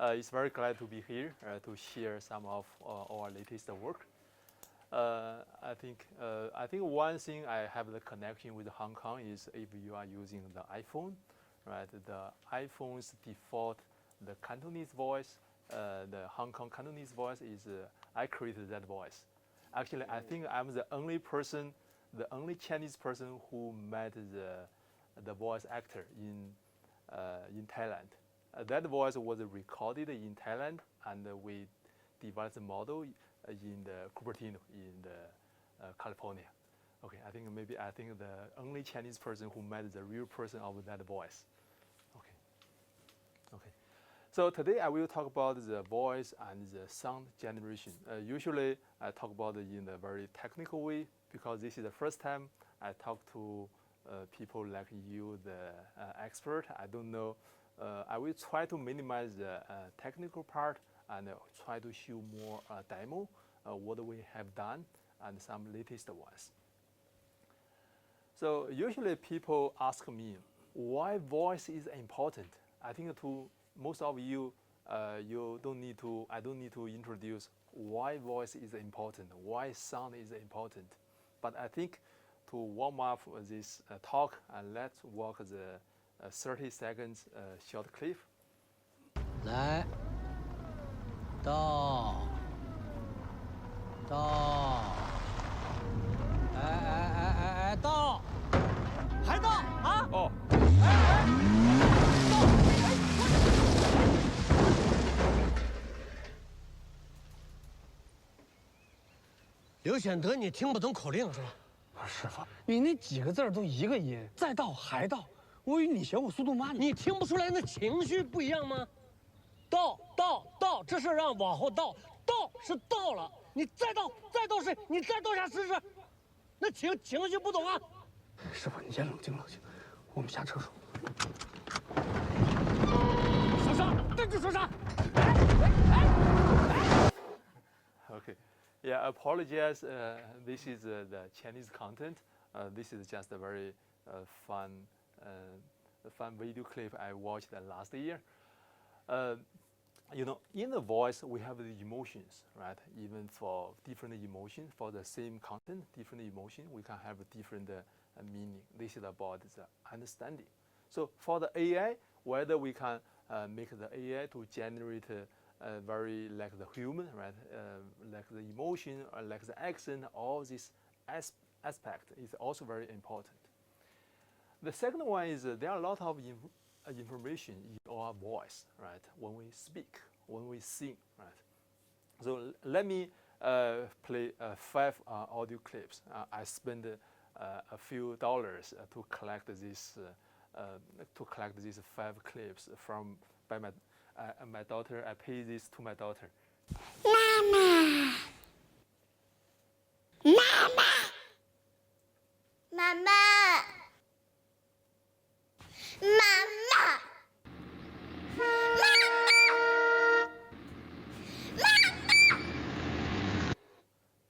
It's very glad to be here to share some of our latest work. I think one thing I have the connection with Hong Kong is if you are using the iPhone, right? The iPhone's default, the Cantonese voice, the Hong Kong Cantonese voice is I created that voice. Actually, I think I'm the only person, the only Chinese person who met the voice actor in Thailand. That voice was recorded in Thailand, and we developed the model in the Cupertino in California. Okay, I think the only Chinese person who met the real person of that voice. Okay. So today I will talk about the voice and the sound generation. Usually I talk about it in a very technical way because this is the first time I talk to people like you, the expert. I don't know. I will try to minimize the technical part and try to show more demo, what we have done, and some latest ones. So usually people ask me why voice is important. I think to most of you, you don't need to. I don't need to introduce why voice is important, why sound is important. But I think to warm up this talk, let's walk the 30 seconds short clip. 来，到，哎，到，还到啊！哦，刘显德，你听不懂口令是吧？师傅，你那几个字儿都一个音，再到还到，我以为你嫌我速度慢呢。你听不出来那情绪不一样吗？到，这是让往后倒，到是到了，你再倒是，你再倒下试试，那情绪不懂啊？师傅，你先冷静冷静，我们下车说。手刹，站住手刹！ Okay. Yeah, apologize. This is the Chinese content. This is just a very fun video clip I watched last year. You know, in the voice we have the emotions, right? Even for different emotions, for the same content, different emotion, we can have different meaning. This is about the understanding. So for the AI, whether we can make the AI to generate very like the human, right? Like the emotion or like the accent, all this aspect is also very important. The second one is there are a lot of information in our voice, right? When we speak, when we sing, right? So let me play 5 audio clips. I spent a few dollars to collect these 5 clips from by my daughter. I pay this to my daughter. Mama.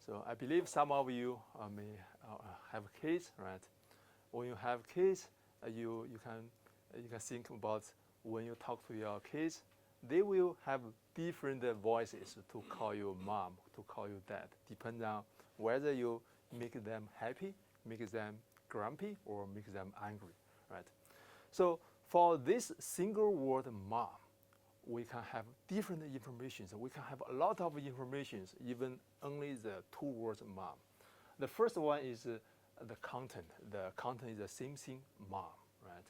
So I believe some of you may have kids, right? When you have kids, you can think about when you talk to your kids, they will have different voices to call you mom, to call you dad, depending on whether you make them happy, make them grumpy, or make them angry, right? So for this single word mom, we can have different information. So we can have a lot of information, even only the 2 words mom. The first one is the content. The content is the same thing, mom, right?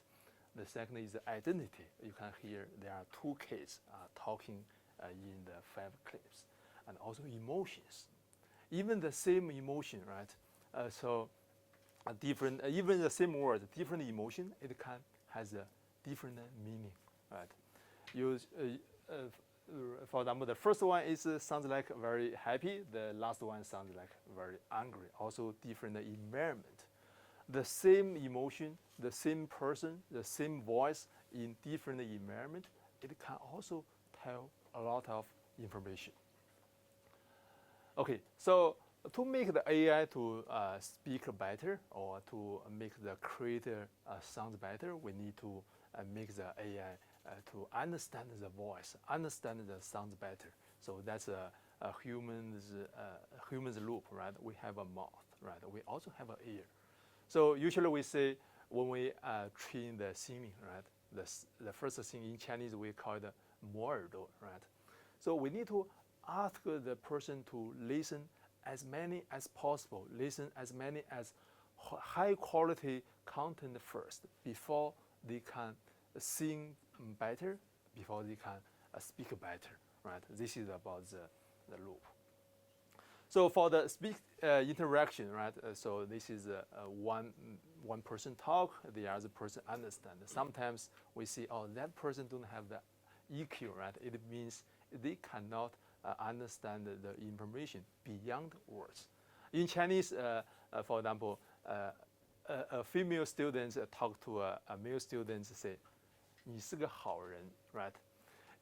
The second is the identity. You can hear there are 2 kids talking in the 5 clips. And also emotions. Even the same emotion, right? So different, even the same word, different emotion, it can has a different meaning, right? For example, the first one is sounds like very happy. The last one sounds like very angry. Also different environment. The same emotion, the same person, the same voice in different environment, it can also tell a lot of information. Okay, so to make the AI to speak better or to make the creator sound better, we need to make the AI to understand the voice, understand the sounds better. So that's a human's loop, right? We have a mouth, right? We also have an ear. So usually we say when we train the singing, right? The first thing in Chinese we call it 磨耳朵, right? So we need to ask the person to listen as many as possible, listen as many as high quality content first before they can sing better, before they can speak better, right? This is about the loop. So for the speak interaction, right? So this is one person talk, the other person understand. Sometimes we see, oh, that person don't have the EQ, right? It means they cannot understand the information beyond words. In Chinese, for example, a female student talk to a male student, say, 你是个好人, right?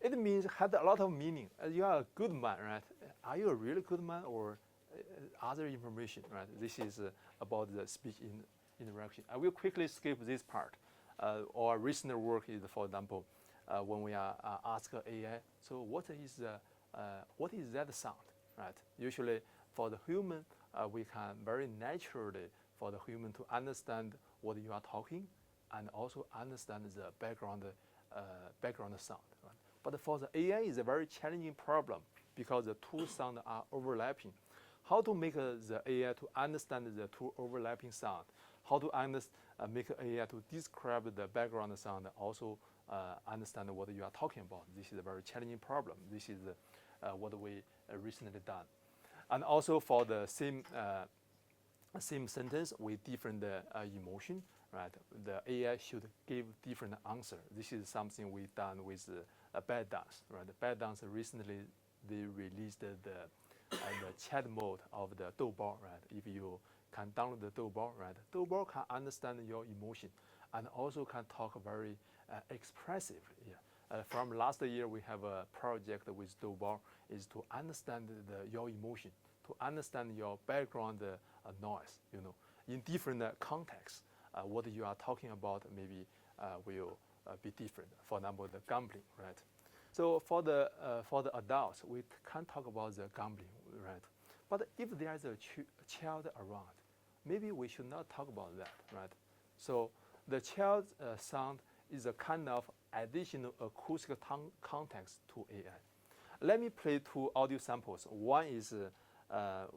It means had a lot of meaning. You are a good man, right? Are you a really good man or other information, right? This is about the speech interaction. I will quickly skip this part. Our recent work is, for example, when we are ask AI, so what is that sound, right? Usually for the human, we can very naturally for the human to understand what you are talking and also understand the background sound, right? But for the AI is a very challenging problem because the two sounds are overlapping. How to make the AI to understand the two overlapping sound? How to make AI to describe the background sound, also understand what you are talking about? This is a very challenging problem. This is what we recently done. And also for the same sentence with different emotion, right? The AI should give different answer. This is something we done with Bad Dance, right? The Bad Dance recently they released the chat mode of the Doubao, right? If you can download the Doubao, right? Doubao can understand your emotion and also can talk very expressive. Yeah. From last year, we have a project with Doubao is to understand your emotion, to understand your background noise, you know, in different contexts. What you are talking about maybe will be different. For example, the gambling, right? So for the adults, we can't talk about the gambling, right? But if there is a child around, maybe we should not talk about that, right? So the child's sound is a kind of additional acoustic context to AI. Let me play two audio samples. One is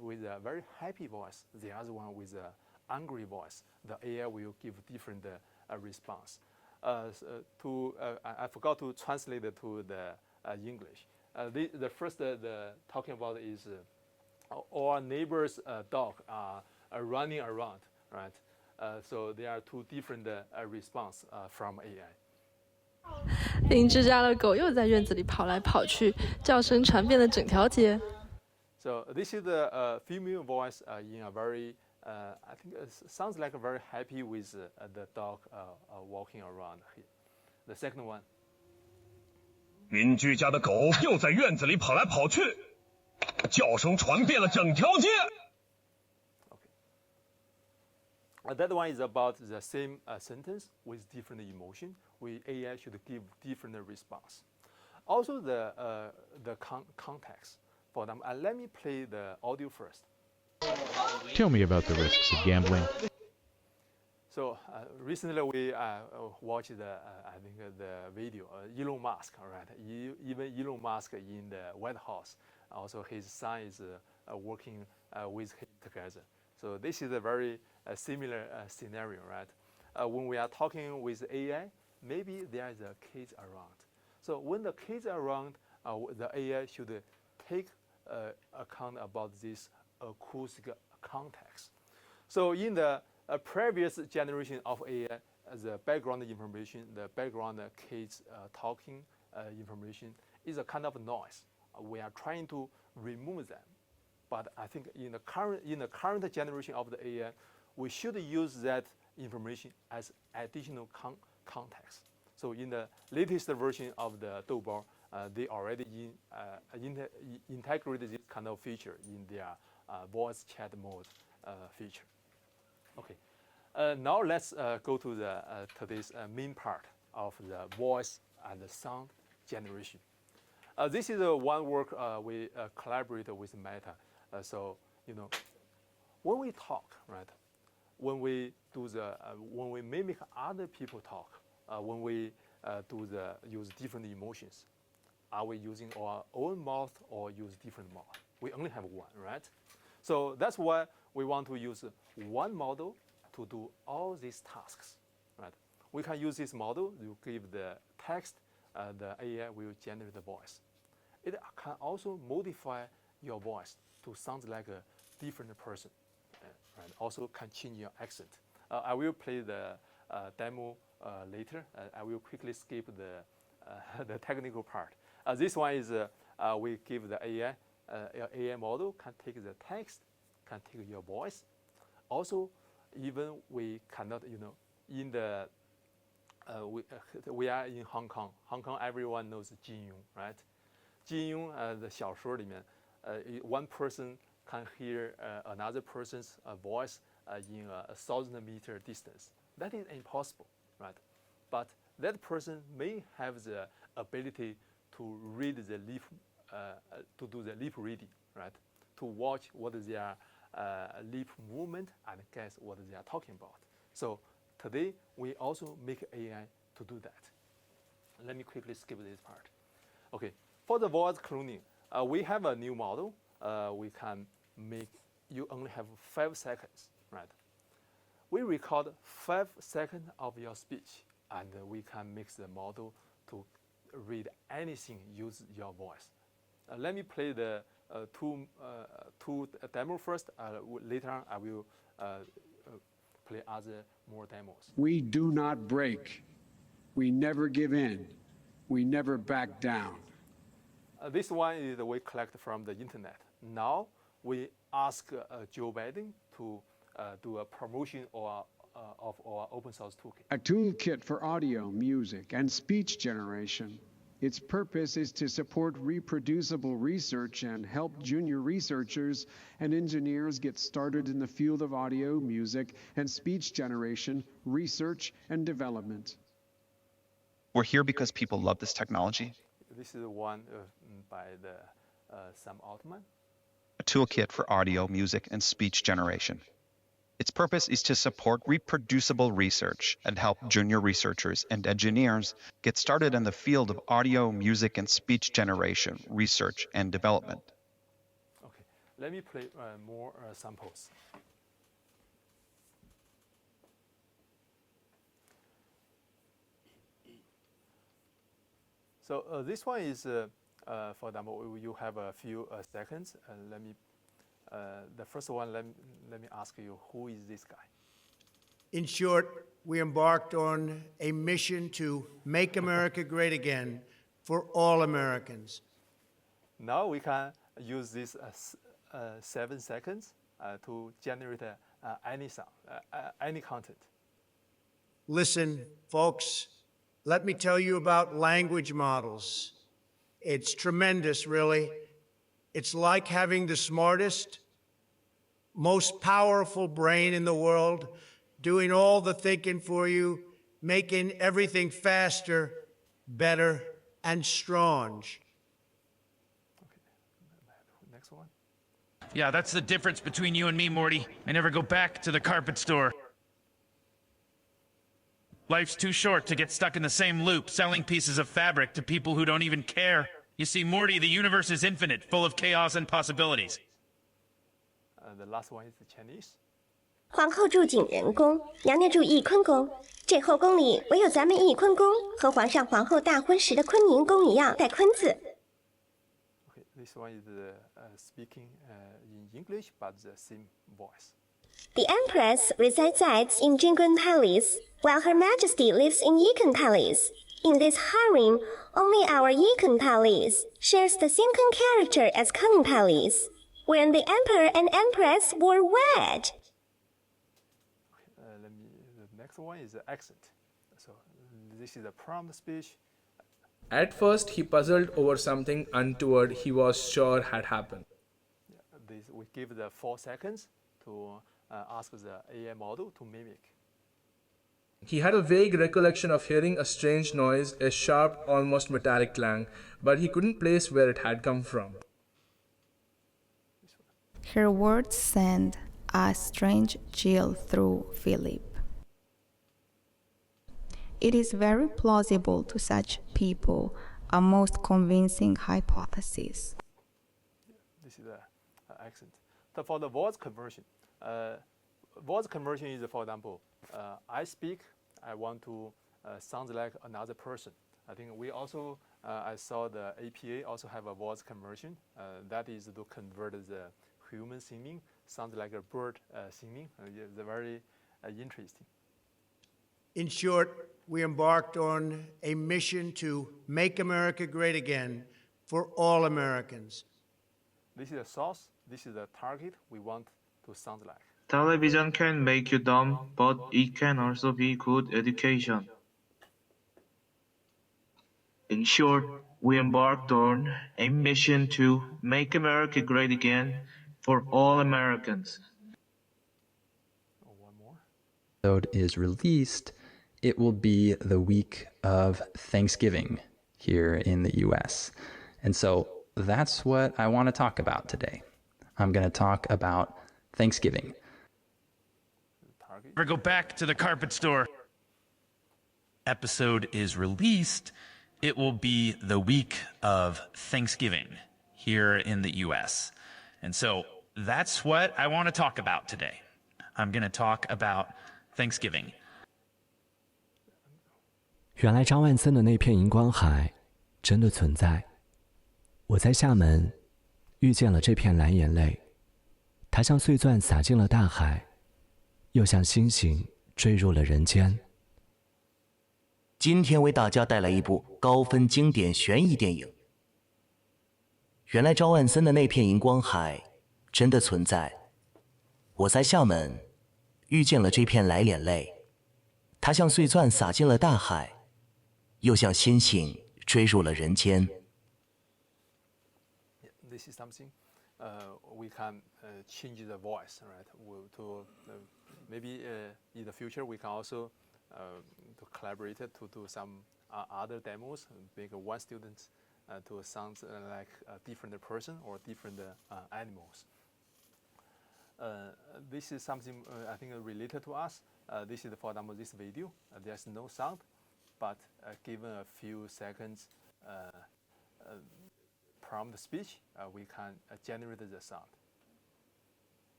with a very happy voice, the other one with an angry voice. The AI will give different response. I forgot to translate it to the English. The first talking about is our neighbor's dog are running around, right? So there are two different response from AI. 邻居家的狗又在院子里跑来跑去，叫声传遍了整条街。So this is the female voice in a very, I think it sounds like very happy with the dog walking around here. The second one. 邻居家的狗又在院子里跑来跑去，叫声传遍了整条街。 That one is about the same sentence with different emotion. AI should give different response. Also the context. For them, let me play the audio first. Tell me about the risks of gambling. So recently we watched I think the video Elon Musk, right? Even Elon Musk in the White House. Also his son is working with him together. So this is a very similar scenario, right? When we are talking with AI, maybe there is a kids around. So when the kids are around, the AI should take account about this acoustic context. So in the previous generation of AI, the background information, the background kids talking information is a kind of noise. We are trying to remove them. But I think in the current generation of the AI, we should use that information as additional context. So in the latest version of the Doubao, they already integrated this kind of feature in their voice chat mode feature. Okay, now let's go to the today's main part, of the voice and the sound generation. This is one work we collaborate with Meta. So when we talk, right? When we do when we mimic other people talk, when we use different emotions, are we using our own mouth or use different mouth? We only have one, right? So that's why we want to use one model to do all these tasks, right? We can use this model to give the text, the AI will generate the voice. It can also modify your voice to sound like a different person, right? Also can change your accent. I will play the demo later. I will quickly skip the technical part. This one is we give the AI model can take the text, can take your voice. Also, even we cannot, in the we are in Hong Kong. Hong Kong, everyone knows Zhizheng, right? Zhizheng, the 小说里面, one person can hear another person's voice in 1,000-meter distance. That is impossible, right? But that person may have the ability to read the lip, to do the lip reading, right? To watch what is their lip movement and guess what they are talking about. So today we also make AI to do that. Let me quickly skip this part. Okay, for the voice cloning, we have a new model. We can make, you only have 5 seconds, right? We record 5 seconds of your speech, and we can make the model to read anything, use your voice. Let me play the two demo first. Later on, I will play other more demos. We do not break. We never give in. We never back down. This one is we collect from the internet. Now we ask Joe Biden to do a promotion of our open source toolkit. A toolkit for audio, music, and speech generation. Its purpose is to support reproducible research and help junior researchers and engineers get started in the field of audio, music, and speech generation, research, and development. We're here because people love this technology. This is one by the Sam Altman. A toolkit for audio, music, and speech generation. Its purpose is to support reproducible research and help junior researchers and engineers get started in the field of audio, music, and speech generation, research, and development. Okay, let me play more samples. So this one is, for example, you have a few seconds. Let me. The first one, let me ask you, who is this guy? In short, we embarked on a mission to make America great again for all Americans. Now we can use this 7 seconds to generate any sound, any content. Listen, folks, let me tell you about language models. It's tremendous, really. It's like having the smartest, most powerful brain in the world, doing all the thinking for you, making everything faster, better, and strong. Okay, next one. Yeah, that's the difference between you and me, Morty. I never go back to the carpet store. Life's too short to get stuck in the same loop, selling pieces of fabric to people who don't even care. You see, Morty, the universe is infinite, full of chaos and possibilities. The last one is the Chinese. 皇后住景仁宫，娘娘住翊坤宫。这后宫里唯有咱们翊坤宫和皇上皇后大婚时的坤宁宫一样带坤字。Okay, this one is speaking in English but the same voice. The Empress resides in Jinggun Palace, while Her Majesty lives in Yikun Palace. In this harem, only our Yikun Palace shares the same character as Kunming Palace, when the Emperor and Empress were wed. The next one is the accent. So this is a prompt speech. At first, he puzzled over something untoward he was sure had happened. We give the 4 seconds to ask the AI model to mimic. He had a vague recollection of hearing a strange noise, a sharp, almost metallic clang, but he couldn't place where it had come from. Her words sent a strange chill through Philip. It is very plausible to such people, a most convincing hypothesis. This is the accent. So for the voice conversion, is, for example, I speak, I want to sound like another person. I think we also, I saw the APA also have a voice conversion. That is to convert the human singing, sounds like a bird singing. It's very interesting. In short, we embarked on a mission to make America great again for all Americans. This is the source, this is the target we want to sound like. Television can make you dumb, but it can also be good education. In short, we embarked on a mission to make America great again for all Americans. One more. Episode is released, it will be the week of Thanksgiving here in the US. And so that's what I want to talk about today. I'm going to talk about Thanksgiving. Or go back to the carpet store. Episode is released, it will be the week of Thanksgiving here in the US. And so that's what I want to talk about today. I'm going to talk about Thanksgiving. 原来张万森的那片荧光海真的存在。我在厦门遇见了这片蓝眼泪，它像碎钻洒进了大海，又像星星坠入了人间。今天为大家带来一部高分经典悬疑电影。原来张万森的那片荧光海真的存在。我在厦门遇见了这片蓝眼泪，它像碎钻洒进了大海，又像星星坠入了人间。This is something we can change the voice, right? Maybe in the future we can also to collaborate to do some other demos, make one student to sound like a different person or different animals. This is something I think related to us. This is, for example, this video. There's no sound, but given a few seconds prompt speech, we can generate the sound.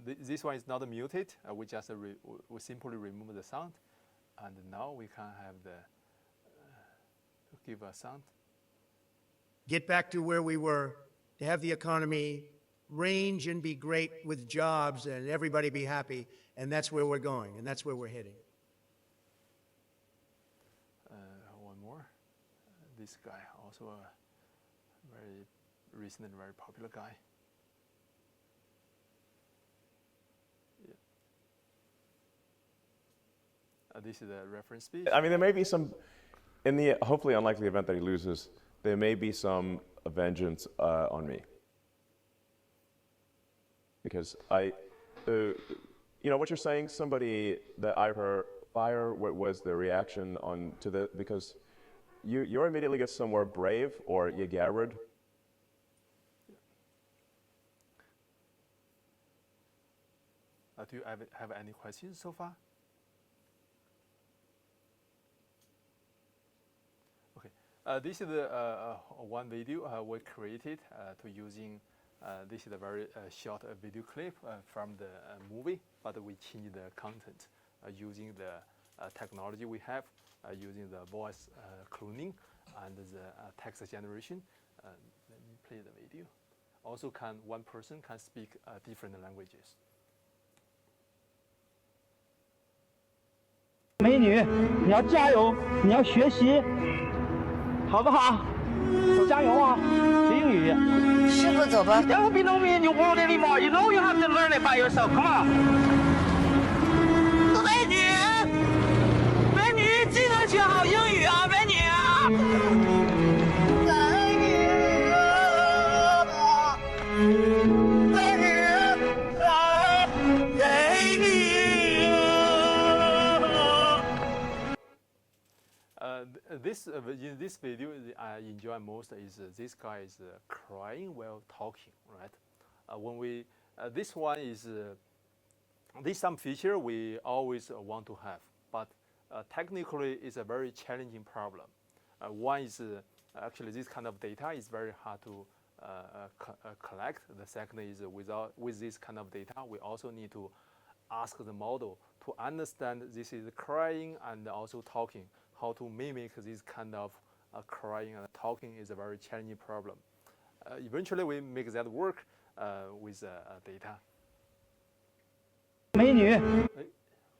This one is not muted. We just we simply remove the sound, and now we can have the give a sound. Get back to where we were, to have the economy range and be great with jobs and everybody be happy, and that's where we're going, and that's where we're heading. One more. This guy, also a very recent and very popular guy. This is a reference speech. I mean, there may be some, in the hopefully unlikely event that he loses, there may be some vengeance on me. Because you know what you're saying, somebody that I heard fire, what was the reaction on to the, because you immediately get somewhere brave or you garrod. Do you have any questions so far? This is the one video we created to using. This is a very short video clip from the movie, but we changed the content using the technology we have, using the voice cloning and the text generation. Let me play the video. Also, one person can speak different languages. 美女，你要加油，你要学习。 好不好？加油啊！学英语。师傅，走吧。There will be no me in your world anymore. You know you have to learn it by yourself. Come on. 美女，美女，记得学好英语啊，美女。美女，美女啊！ in this video, I enjoy most is this guy is crying while talking, right? When we this one is this some feature we always want to have, but technically it's a very challenging problem. One is actually this kind of data is very hard to collect. The second is with this kind of data, we also need to ask the model to understand this is crying and also talking. How to mimic this kind of crying and talking is a very challenging problem. Eventually, we make that work with data. 美女。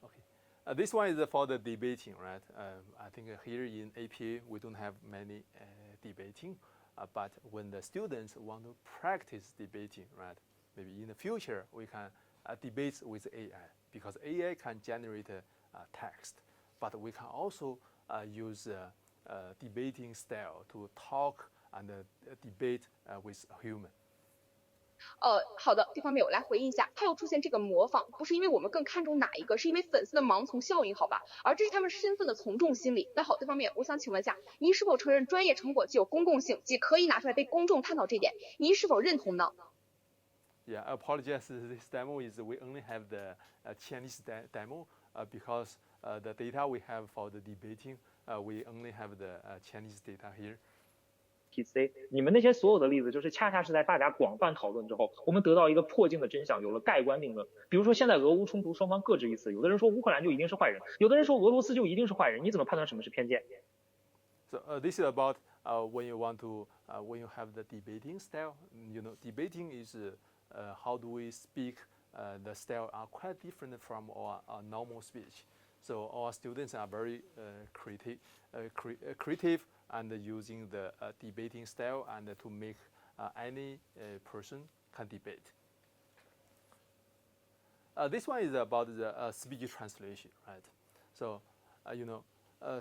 Okay. This one is for the debating, right? I think here in APA we don't have many debating, but when the students want to practice debating, right? Maybe in the future we can debate with AI because AI can generate text, but we can also use debating style to talk and debate with a human. 好的，这方面我来回应一下。它又出现这个模仿，不是因为我们更看重哪一个，是因为粉丝的盲从效应，好吧？而这是他们身份的从众心理。那好，这方面我想请问一下，您是否承认专业成果具有公共性，即可以拿出来被公众探讨这点？您是否认同呢？ Yeah, I apologize. This demo is we only have the Chinese demo because the data we have for the debating, we only have the Chinese data here. PC， 你们那些所有的例子，就是恰恰是在大家广泛讨论之后，我们得到一个破镜的真相，有了盖棺定论。比如说，现在俄乌冲突双方各执一词，有的人说乌克兰就一定是坏人，有的人说俄罗斯就一定是坏人，你怎么判断什么是偏见 So this is about when you want to when you have the debating style. You know, debating is how do we speak? The style are quite different from our normal speech. So our students are very creative and using the debating style and to make any person can debate. This one is about the speech translation, right? So you know,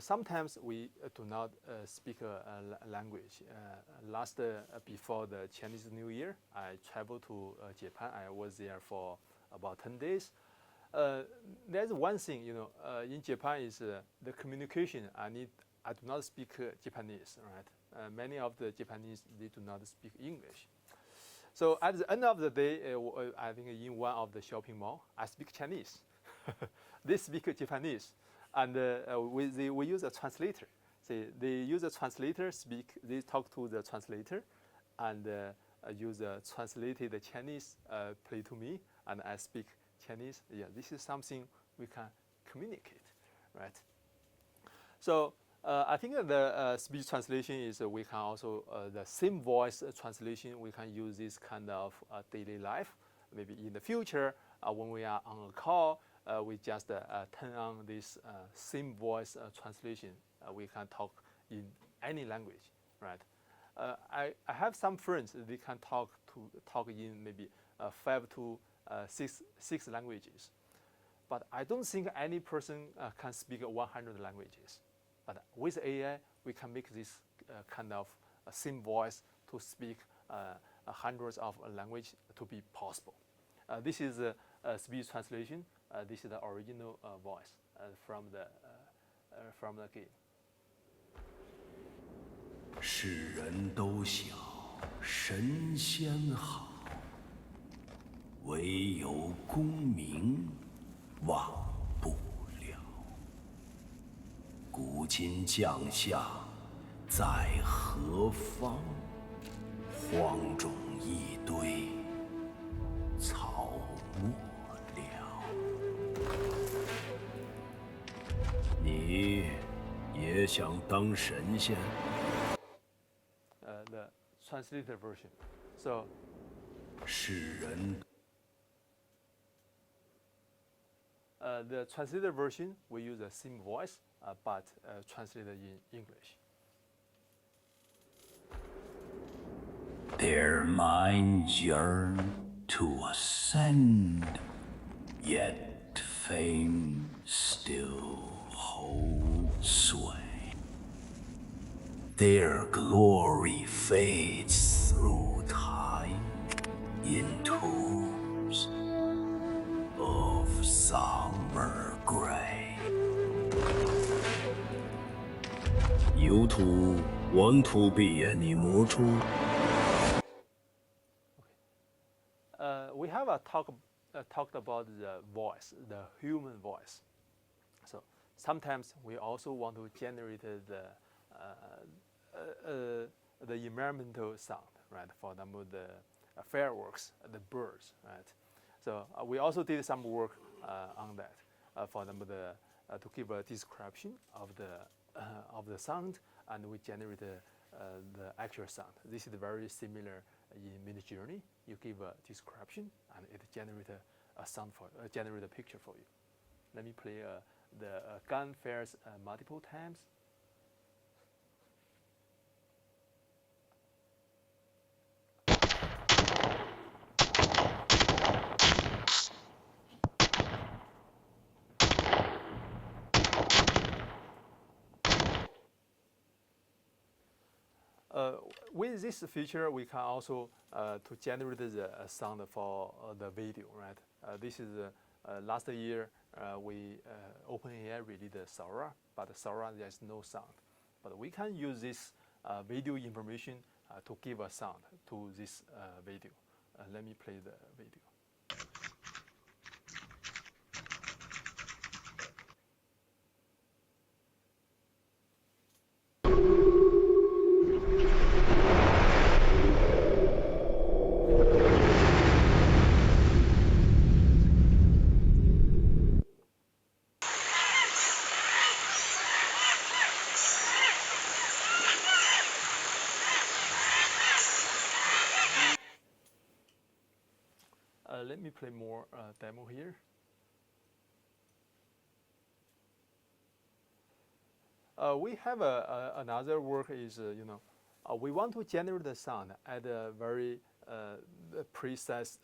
sometimes we do not speak a language. Before the Chinese New Year, I traveled to Japan. I was there for about 10 days. There's one thing, you know, in Japan is the communication. I do not speak Japanese, right? Many of the Japanese, they do not speak English. So at the end of the day, I think in one of the shopping mall, I speak Chinese. They speak Japanese, and we use a translator. They use a translator, they talk to the translator, and use a translated Chinese play to me, and I speak Chinese. Yeah, this is something we can communicate, right? So I think the speech translation is we can also the same voice translation. We can use this kind of daily life. Maybe in the future, when we are on a call, we just turn on this same voice translation. We can talk in any language, right? I have some friends. They can talk in maybe 5 to 6 languages, but I don't think any person can speak 100 languages. But with AI, we can make this kind of same voice to speak hundreds of languages to be possible. This is a speech translation. This is the original voice from the game. 世人都晓神仙好，唯有功名忘不了。古今将相在何方？荒冢一堆草没了。你也想当神仙？ The translated version. So. 世人。 The translated version, we use the same voice, but translated in English. Their minds yearn to ascend, yet fame still holds sway. Their glory fades through time in tombs of summer gray. 有土，원투必言你魔珠。 We have talked about the voice, the human voice. So sometimes we also want to generate the environmental sound, right? For example, the fireworks, the birds, right? So we also did some work on that. For example, to give a description of the sound, and we generate the actual sound. This is very similar in Midjourney. You give a description, and it generates a sound generate a picture for you. Let me play the gun fires multiple times. With this feature, we can also to generate the sound for the video, right? This is last year we OpenAI released the Sora, but Sora there's no sound. But we can use this video information to give a sound to this video. Let me play the video. Let me play more demo here. We have another work is, we want to generate the sound at a very precise,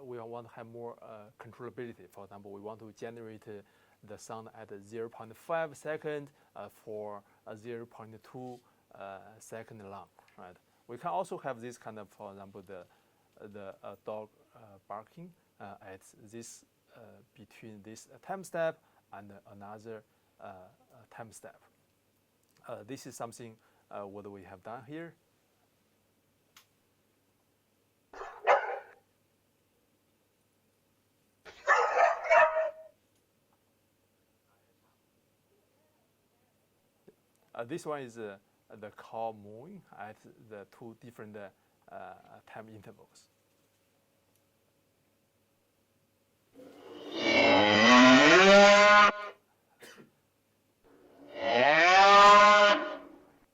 we want to have more controllability. For example, we want to generate the sound at 0.5 second for a 0.2 second long, right? We can also have this kind of, for example, the dog barking at this between this time step and another time step. This is something what we have done here. This one is the cow mooing at the two different time intervals.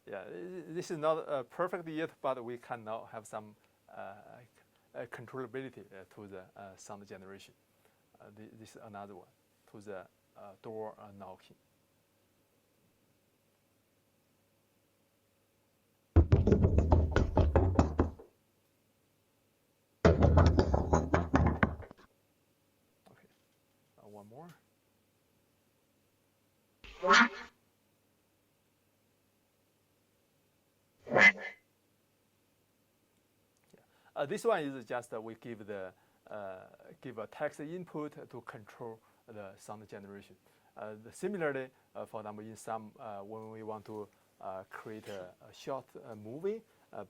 Yeah, this is not perfect yet, but we can now have some controllability to the sound generation. This is another one, to the door knocking. Okay, one more. This one is just we give a text input to control the sound generation. Similarly, for example, in some when we want to create a short movie,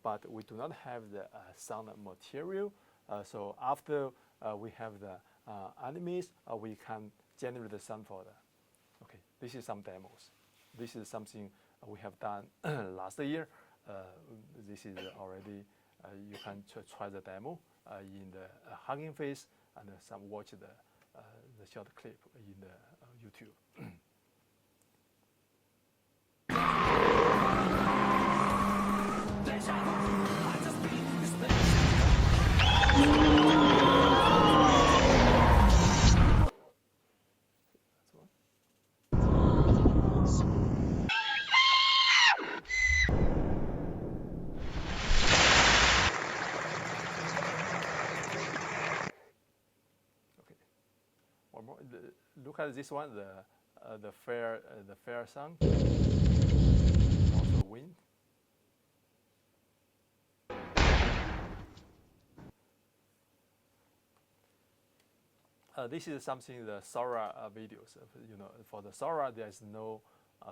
but we do not have the sound material, so after we have the animes, we can generate the sound for that. Okay, this is some demos. This is something we have done last year. This is already. You can try the demo in the Hugging Face and watch the short clip in the YouTube. Look at this one, the fair sound, also wind. This is something the Sora videos. For the Sora, there is no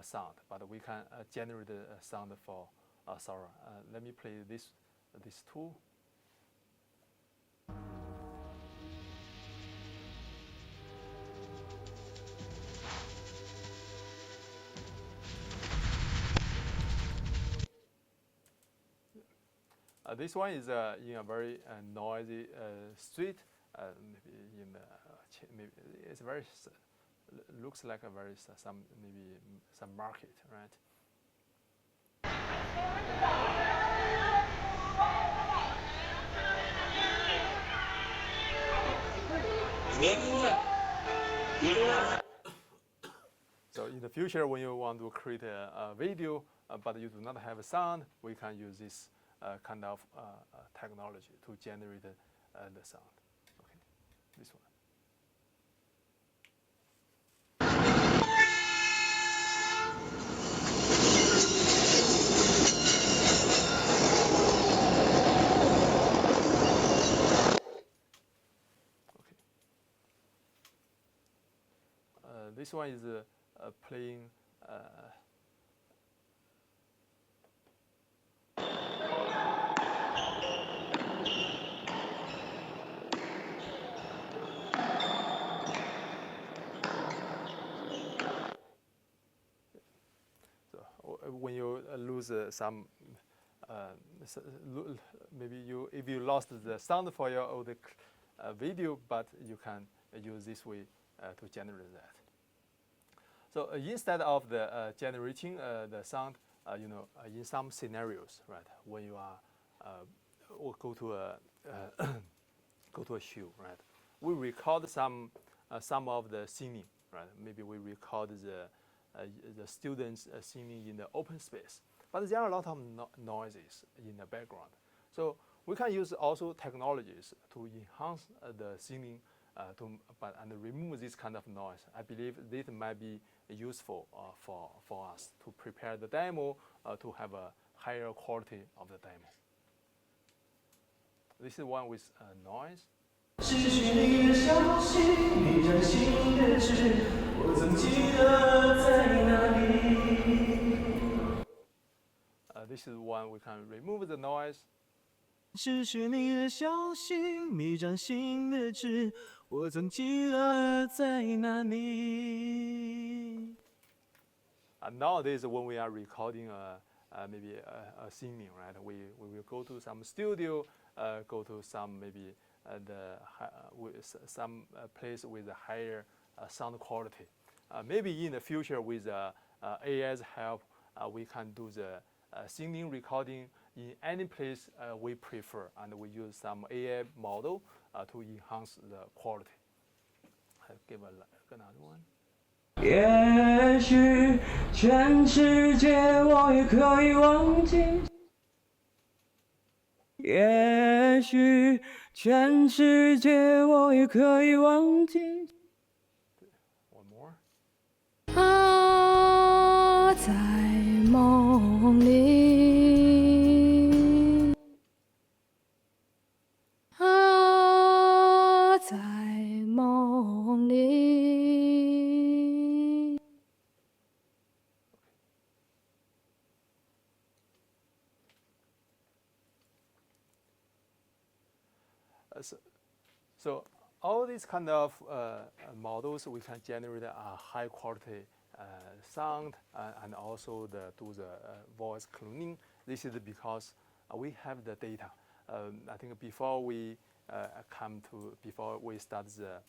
sound, but we can generate a sound for sorrow. Let me play this tool. This one is in a very noisy street. Maybe in maybe it's very looks like a very some market, right? So in the future, when you want to create a video, but you do not have a sound, we can use this kind of technology to generate the sound. Okay, this one. This one is playing. So when you lose some, maybe if you lost the sound for your old video, but you can use this way to generate that. So instead of the generating the sound, in some scenarios, right, when you are or go to a show, right, we record some of the singing, right. Maybe we record the students singing in the open space, but there are a lot of noises in the background. So we can use also technologies to enhance the singing. And remove this kind of noise. I believe this might be useful for us to prepare the demo to have a higher quality of the demo. This is one with noise. This is one we can remove the noise. 失去你的消息，你掌心的痣，我曾记得在哪里。 Nowadays, when we are recording maybe a singing, right, we will go to some studio, go to some maybe some place with a higher sound quality. Maybe in the future, with AI's help, we can do the singing recording in any place we prefer, and we use some AI model to enhance the quality. I'll give another one. 也许全世界我也可以忘记，也许全世界我也可以忘记。One more. 啊，在梦里。 在梦里。So all these kind of models, we can generate a high quality sound and also do the voice cloning. This is because we have the data. I think before we start the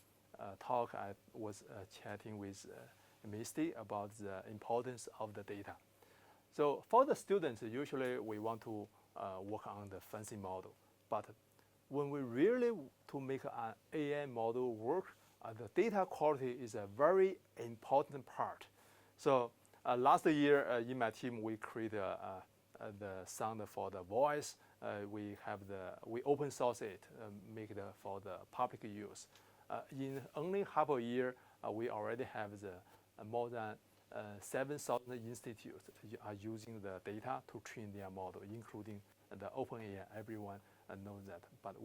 talk, I was chatting with Misty about the importance of the data. So for the students, usually we want to work on the fancy model, but when we really to make an AI model work, the data quality is a very important part. So last year in my team, we created the sound for the voice. We open source it, make it for the public use. In only half a year, we already have more than 7,000 institutes are using the data to train their model, including the OpenAI. Everyone knows that, but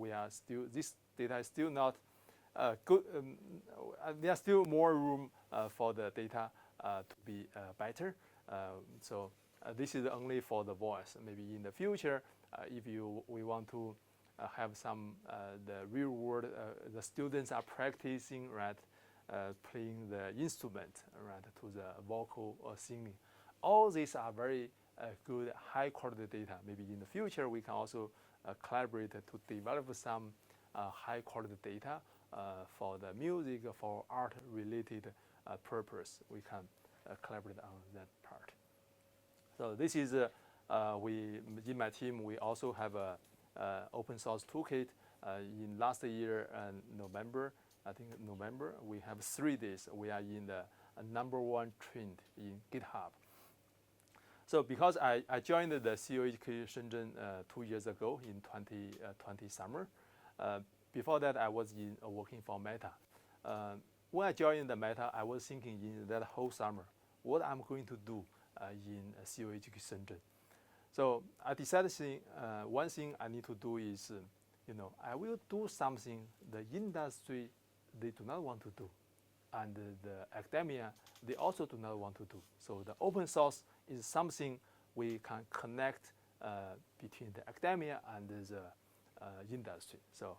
this data is still not good. There's still more room for the data to be better. So this is only for the voice. Maybe in the future, if we want to have some the real world, the students are practicing, right, playing the instrument, right, to the vocal or singing. All these are very good, high quality data. Maybe in the future we can also collaborate to develop some high quality data for the music, for art related purpose. We can collaborate on that part. So this is we in my team. We also have a open source toolkit. In last year, November, I think November, we have 3 days. We are in the #1 trend in GitHub. So because I joined the COHK Shenzhen 2 years ago in 2020 summer. Before that, I was working for Meta. When I joined the Meta, I was thinking in that whole summer, what I'm going to do in COHK Shenzhen. So I decided one thing I need to do is, I will do something the industry, they do not want to do. And the academia, they also do not want to do. So the open source is something we can connect between the academia and the industry. So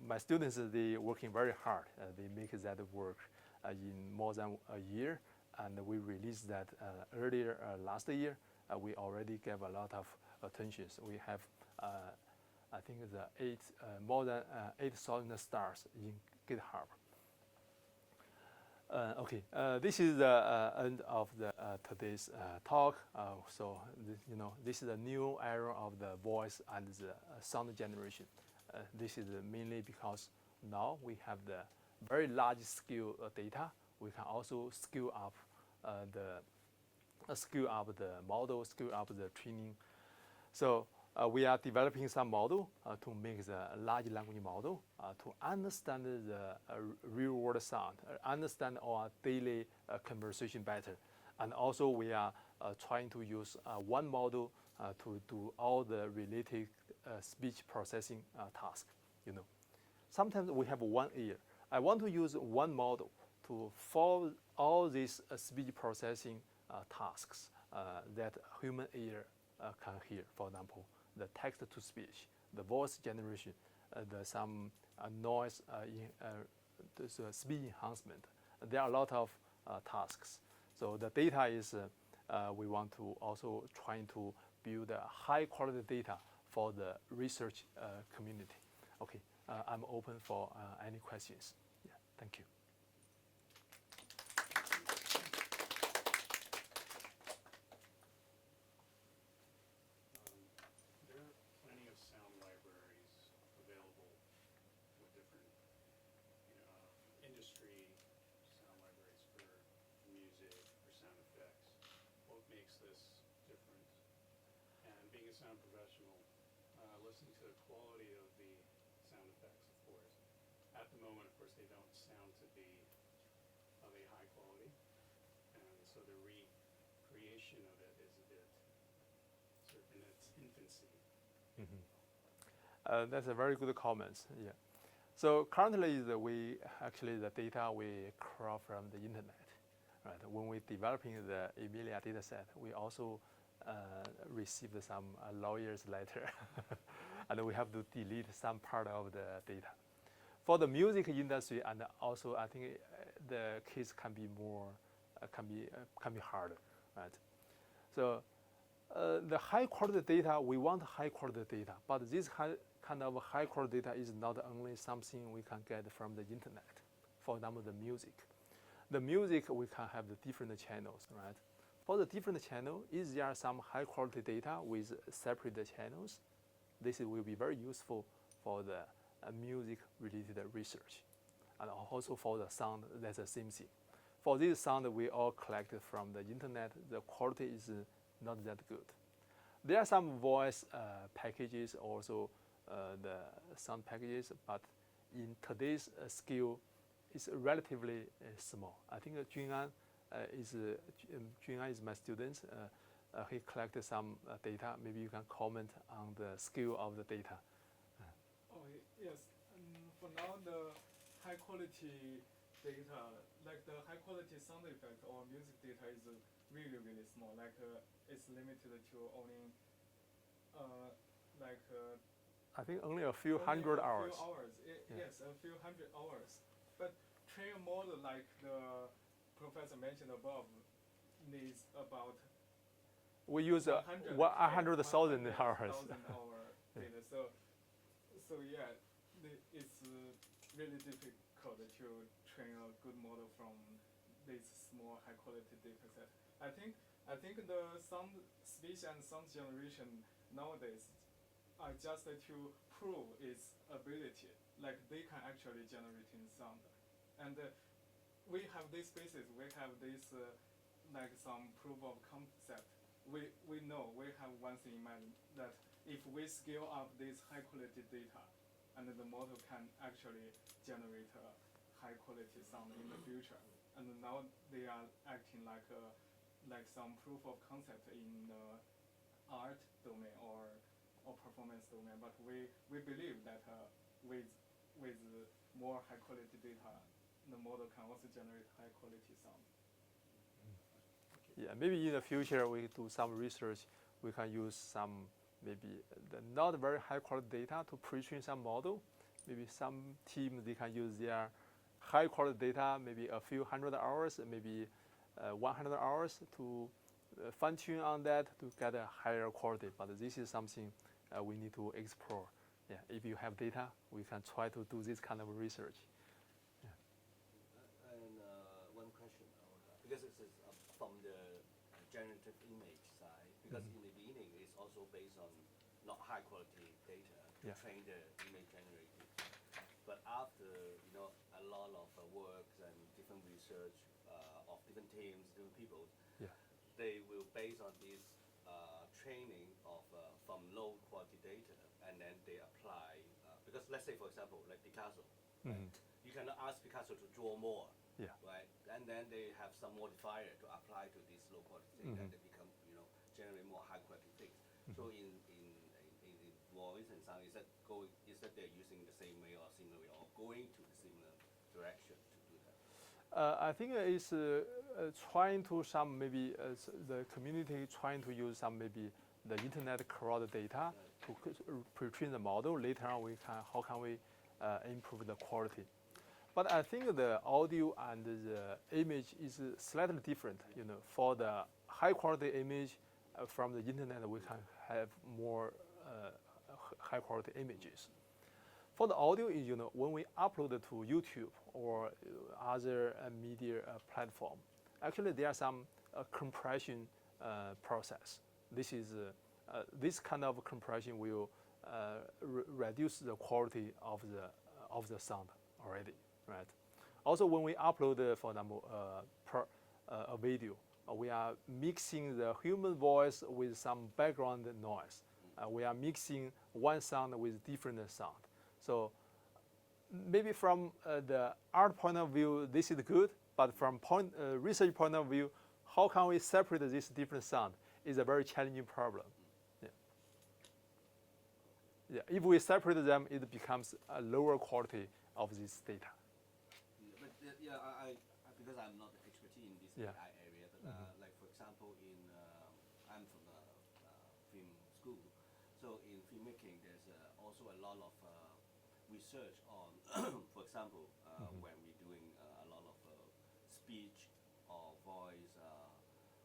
my students, they working very hard. They make that work in more than a year. And we released that earlier last year. We already gave a lot of attention. So we have, I think, more than 8,000 stars in GitHub. Okay, this is the end of the today's talk. So this is a new era of the voice and the sound generation. This is mainly because now we have the very large scale data. We can also scale up the model, scale up the training. So we are developing some model to make the large language model to understand the real world sound, understand our daily conversation better. And also we are trying to use one model to do all the related speech processing tasks. Sometimes we have one ear. I want to use one model to follow all these speech processing tasks that human ear can hear. For example, the text to speech, the voice generation, some noise, the speed enhancement. There are a lot of tasks. So the data is, we want to also trying to build a high quality data for the research community. Okay, I'm open for any questions. Yeah, thank you. Sound professional, listening to the quality of the sound effects, of course. At the moment, of course, they don't sound to be of a high quality, and so the recreation of it is a bit sort of in its infancy. That's a very good comment. Yeah. So currently, the data we crop from the internet. Right. When we're developing the Emilia dataset, we also received some lawyer's letter, and we have to delete some part of the data. For the music industry, and also I think the case can be more, can be harder, right? So the high quality data, we want high quality data, but this kind of high quality data is not only something we can get from the internet. For example, the music. The music, we can have the different channels, right? For the different channel, is there some high quality data with separate channels? This will be very useful for the music related research. And also for the sound, that's the same thing. For this sound, we all collected from the internet. The quality is not that good. There are some voice packages, also the sound packages, but in today's scale, it's relatively small. I think Jun'an is my student. He collected some data. Maybe you can comment on the scale of the data. Oh, yes. For now, the high quality data, like the high quality sound effect or music data is really, really small. Like it's limited to only I think only a few hundred hours. Yes, a few hundred hours. But train a model like the professor mentioned above needs about we use 100,000 hours. Data. So yeah, it's really difficult to train a good model from this small high quality data set. I think the speech and sound generation nowadays are just to prove its ability, like they can actually generate in sound. And we have these spaces, we have this like some proof of concept. We know, we have one thing in mind, that if we scale up this high quality data, and the model can actually generate high quality sound in the future. And now they are acting like some proof of concept in the art domain or performance domain. But we believe that with more high quality data, the model can also generate high quality sound. Yeah, maybe in the future we do some research. We can use some maybe the not very high quality data to pre-train some model. Maybe some team they can use their high quality data, maybe a few hundred hours, maybe 100 hours to fine tune on that to get a higher quality. But this is something we need to explore. Yeah, if you have data, we can try to do this kind of research. And one question, because this is from the generative image side, because in the beginning it's also based on not high quality data to train the image generated. But after a lot of works and different research of different teams, different people, they will base on this training of from low quality data, and then they apply because let's say for example like Picasso, right? You cannot ask Picasso to draw more, right? And then they have some modifier to apply to this low quality data, and they become generate more high quality things. So in voice and sound, is that they're using the same way or similar way or going to the similar direction to do that? I think it's trying to some maybe the community trying to use some maybe the internet crowd data to pre-train the model. Later on, how can we improve the quality? But I think the audio and the image is slightly different. For the high quality image from the internet, we can have more high quality images. For the audio, when we upload it to YouTube or other media platform, actually there are some compression process. This kind of compression will reduce the quality of the sound already, right? Also, when we upload, for example, a video, we are mixing the human voice with some background noise. We are mixing one sound with different sound. So maybe from the art point of view, this is good, but from research point of view, how can we separate this different sound is a very challenging problem. Yeah, if we separate them, it becomes a lower quality of this data. But because I'm not the expertise in this AI area, but like for example, I'm from a film school, so in filmmaking, there's also a lot of research on, for example, when we're doing a lot of speech or voice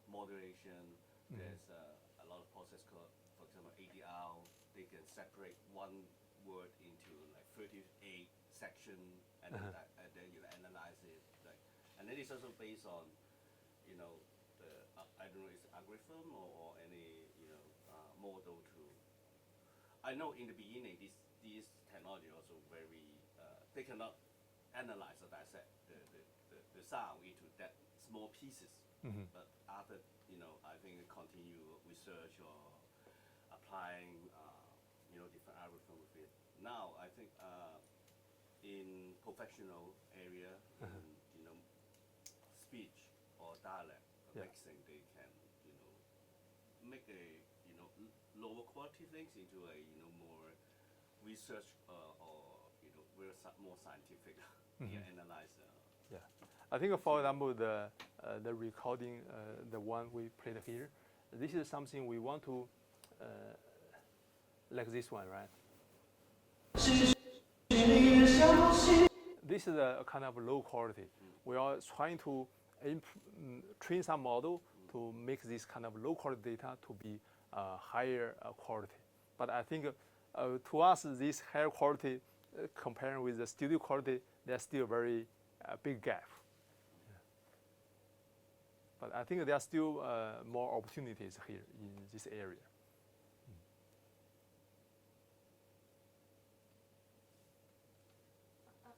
moderation, there's a lot of process called, for example, ADR. They can separate one word into like 38 sections, and then you analyze it. And then it's also based on, I don't know, it's algorithm or any model to. I know in the beginning these technology also very they cannot analyze or dissect the sound into that small pieces. But after I think continue research or applying different algorithm with it. Now I think in professional area, speech or dialect mixing, they can make a lower quality things into a more research or more scientific analyze. I think, for example, the recording, the one we played here, this is something we want to, like this one, right? This is a kind of low quality. We are trying to train some model to make this kind of low quality data to be higher quality. But I think to us, this higher quality, comparing with the studio quality, there's still a very big gap. Yeah. But I think there are still more opportunities here in this area.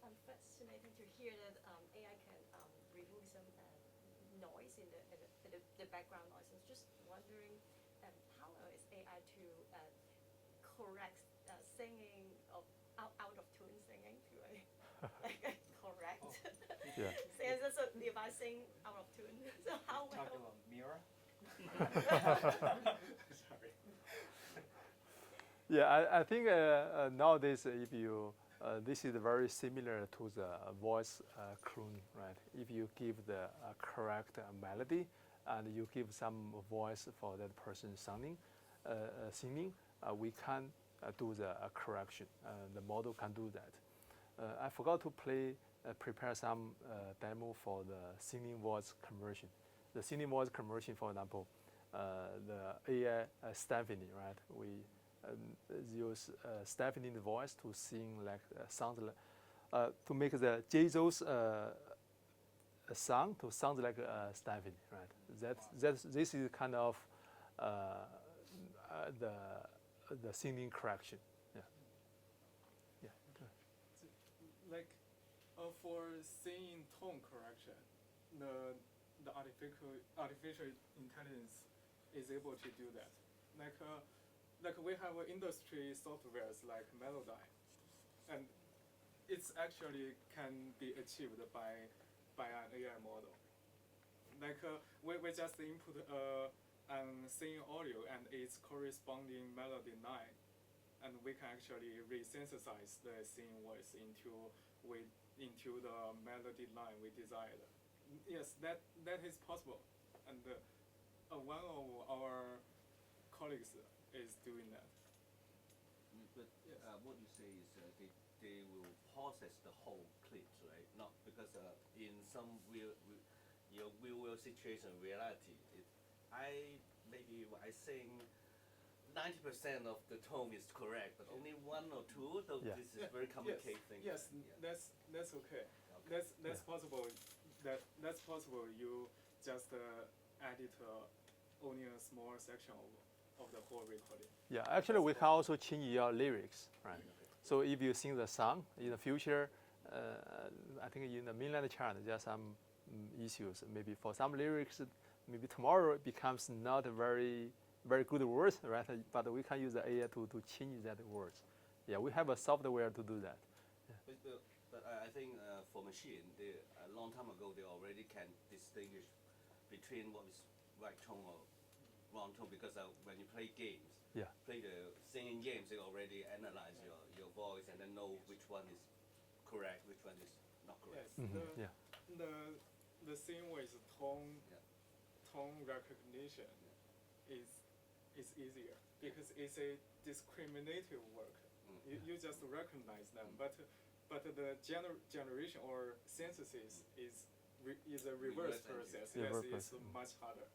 I'm fascinated to hear that AI can remove some noise in the background noise. I was just wondering, how is AI to correct singing of out of tune singing to correct? Yeah. So if I sing out of tune, so how will? Talking about mirror. Sorry. Yeah, I think nowadays, if you this is very similar to the voice clone, right? If you give the correct melody and you give some voice for that person singing, we can do the correction. The model can do that. I forgot to prepare some demo for the singing voice conversion. The singing voice conversion, for example, the AI Stephanie, right? We use Stephanie's voice to sing like sound like to make the Jizheng's song to sound like Stephanie, right? This is kind of the singing correction. Yeah. Yeah. Like for singing tone correction, the artificial intelligence is able to do that. Like we have industry softwares like Melodyne, and it's actually can be achieved by an AI model. Like we just input singing audio and its corresponding melody line, and we can actually resynthesize the singing voice into the melody line we desired. Yes, that is possible, and one of our colleagues is doing that. But what you say is they will process the whole clips, right? Not because in some real situation, reality, maybe I sing 90% of the tone is correct, but only 1 or 2. Though Yeah. this is very complicated thing. Yes, that's okay. That's possible. That's possible. You just edit only a small section of the whole recording. Yeah, actually, we can also change your lyrics, right? So if you sing the song in the future, I think in the mainland China there are some issues. Maybe for some lyrics, maybe tomorrow it becomes not a very good words, right? But we can use the AI to change that words. Yeah, we have a software to do that. Yeah. But I think for machine, a long time ago they already can distinguish between what is right tone or wrong tone, because when you play games, play the singing games, they already analyze your voice and then know which one is correct, which one is not correct. Yes, the same way tone recognition is easier because it's a discriminative work. You just recognize them, but the generation or synthesis is a reverse process. Yes, it's much harder.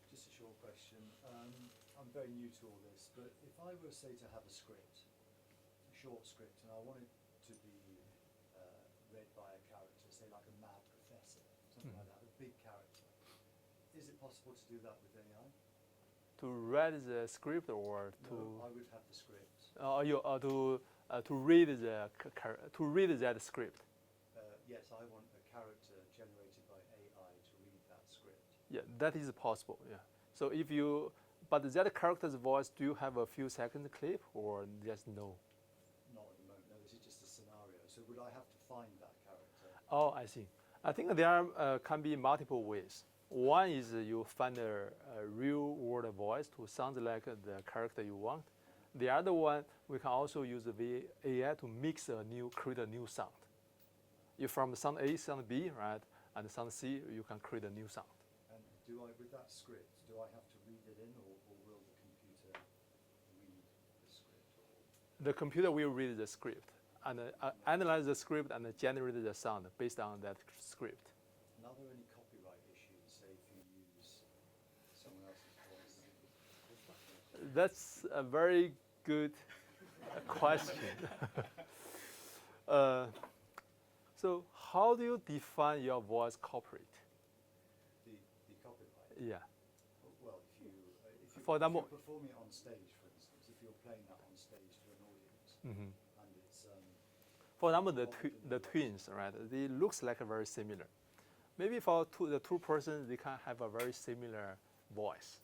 Just a short question. I'm very new to all this, but if I were, say, to have a script, a short script, and I wanted to be read by a character, say like a mad professor, something like that, a big character, is it possible to do that with AI? To read the script or to? No, I would have the script. To read that script. Yes, I want a character generated by AI to read that script. Yeah, that is possible. Yeah. So if you, but that character's voice, do you have a few seconds clip or just no? Not at the moment. No, this is just a scenario. So would I have to find that character? Oh, I see. I think there can be multiple ways. One is you find a real world voice to sound like the character you want. The other one, we can also use the AI to create a new sound. You from sound A, sound B, right, and sound C, you can create a new sound. And do I, with that script, do I have to read it in, or will the computer read the script? The computer will read the script and analyze the script and generate the sound based on that script. And are there any copyright issues, say, if you use someone else's voice? That's a very good question. So how do you define your voice copyright? The copyright? Yeah. Well, if For example, you're performing it on stage, for instance, if you're playing that on stage to an audience, Mhm. and it's for example, the twins, right? They looks like very similar. Maybe for the two persons, they can have a very similar voice.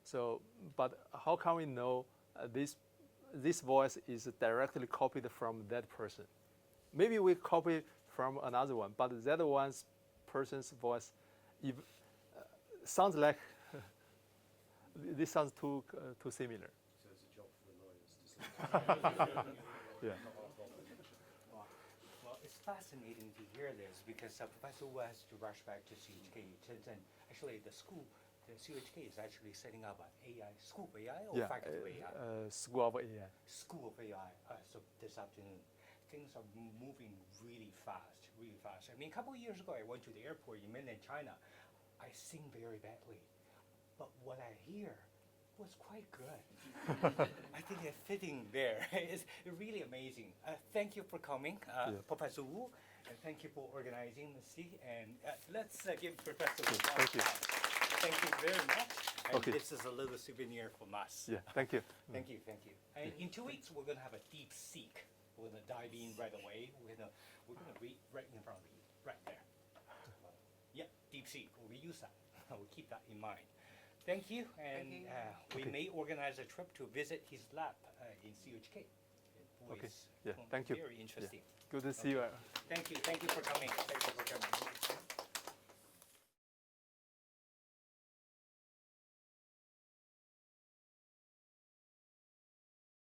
So, but how can we know this voice is directly copied from that person? Maybe we copy from another one, but that one's person's voice sounds like this sounds too similar. So it's a job for the lawyers to say. Yeah. Well, it's fascinating to hear this because Professor Wu has to rush back to CHK. Shenzhen. Actually, the CHK is actually setting up an AI school of AI or faculty of AI. School of AI. School of AI. So this afternoon, things are moving really fast, really fast. I mean, a couple of years ago, I went to the airport in mainland China. I sing very badly, but what I hear was quite good. I think it's fitting there. It's really amazing. Thank you for coming, Professor Wu, and thank you for organizing the C. And let's give Professor Wu one Thank you. clap. Thank you very much. And Okay. this is a little souvenir from us. Yeah, thank you. Thank you, thank you. And in 2 weeks, we're going to have a deep seek. We're going to dive in right away. We're going to read right in front of you, right there. Yeah, deep seek. We use that. We'll keep that in mind. Thank you, and we may organize a trip to visit his lab in CHK. Okay. Yeah, thank you. Very interesting. Yeah. Good to see you. Thank you for coming. Thank you for coming.